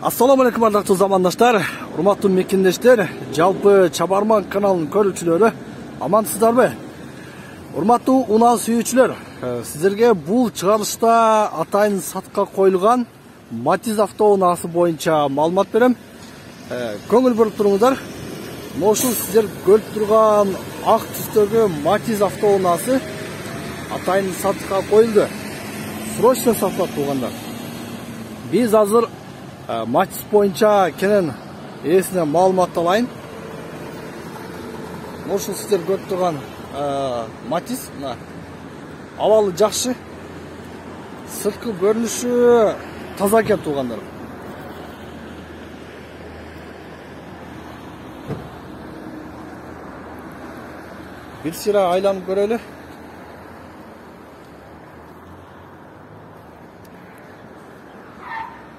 Assalamu alaikum ардактуу замандаштар, урматтуу мекендештер, жалпы Чабарман каналынын көрүүчүлөрү, амансыздарбы? Урматтуу унаа сүйүүчүлөр, сиздерге бул чыгарылышта атайын сатка коюлган Матиз автоунаасы боюнча маалымат берем. Көңүл буруп туруңуздар. Ушул сиздер көрүп турган ак түстөгү Матиз автоунаасы атайын сатка коюлду. Срочно сатылат туугандар. Биз азыр Матиз боюнча кенен ээсине маалымат алайын. Ушул сиздер көрүп турган Матиз абалы жакшы, сырткы көрүнүшү таза экен туугандар. Бир сыйра айланып көрөлү.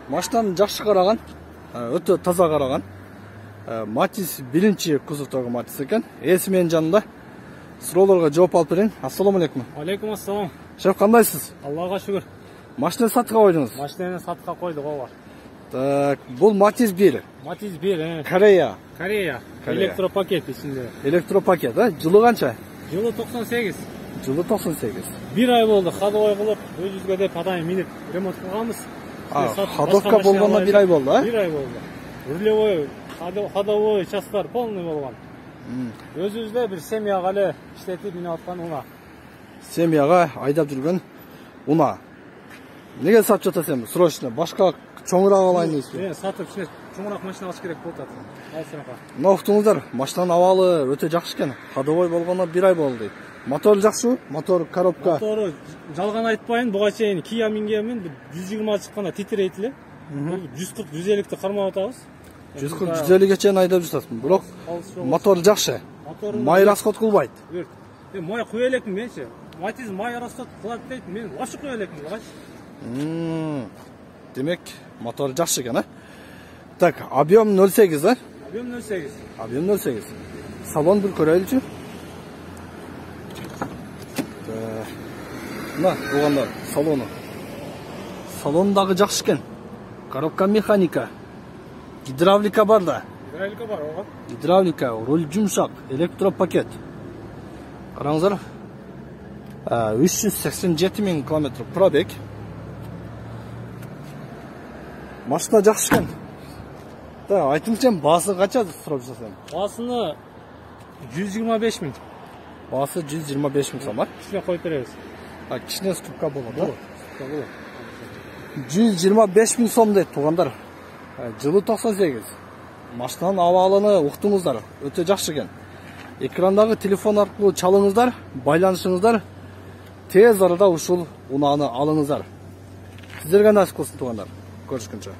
Машинаны жакшы караган, өтө таза караган. Матиз биринчи кузовдогу Матиз экен. Ээси менин жанында. Суроолорго жооп алып берейин. Ассаламу алейкум. Алейкум ассалам. Шеф, кандайсыз? Аллага шүгүр. Машина сатка койдуңуз? Машинаны сатка койдук, ооба. Так, бул Матиз 1. Матиз 1, Корея. Корея. Электропакет ичинде. Электропакет, Жылы канча? Жылы 98. Жылы 98. Бир ай болду, ходовой кылып, өзүбүзгө деп атайын минип ремонт кылганбыз. Ходовка болгондо бир ай болду, Бир ай болду. Рулевой, ходовой частар полный болгон. Өзүбүздө бир семьяга эле иштетип минип аткан унаа. Семьяга айдап жүргөн унаа. Неге сатып жатасың? Срочно башка чоңураак алайын дейсизби? Сатып ичине чоңураак машина алыш керек болуп атат. Алсырака. Мына уктуңуздар, машинанын абалы өтө жакшы экен. Ходовой болгондо бир ай болду дейт. Мотор жакшыбы? Мотор, коробка. Мотору жалган айтпайын, буга чейин Kia мингенмин, 120 чыкканда титирейт эле. 140-150-ти кармап атабыз. 140-150ге чейин айдап жатасың. Бирок мотор жакшы. Май расход кылбайт. Май куя элекмин менчи. Матиз май расход кылат дейт, мен вообще куя элекмин бугачы. Демек, мотор жакшы экен, Так, объем 08, Объем 08. Объем 08. Салон бир көрөлүчү. Мына, туугандар, салону. Салон дагы жакшы экен. Коробка механика. Гидравлика бар да. Гидравлика бар, ооба. Гидравлика, руль жумшак, электропакет. Караңыздар. 387 000 километр пробег. Машина жакшы экен. Айтыңызчы, баасы канча сурап жатасың? Баасыны 125 000. Баасы 125 000 сом, Кичине коюп беребиз. Кичине ступка болот, 125 000 сом дейт туугандар. Жылы 98. Машинанын абалыны уктуңуздар, өтө жакшы экен. Экрандагы телефон аркылуу чалыңыздар, байланышыңыздар, тез арада ушул унааны алыңыздар. Сиздерге насип кылсын туугандар. Көрүшкөнчө.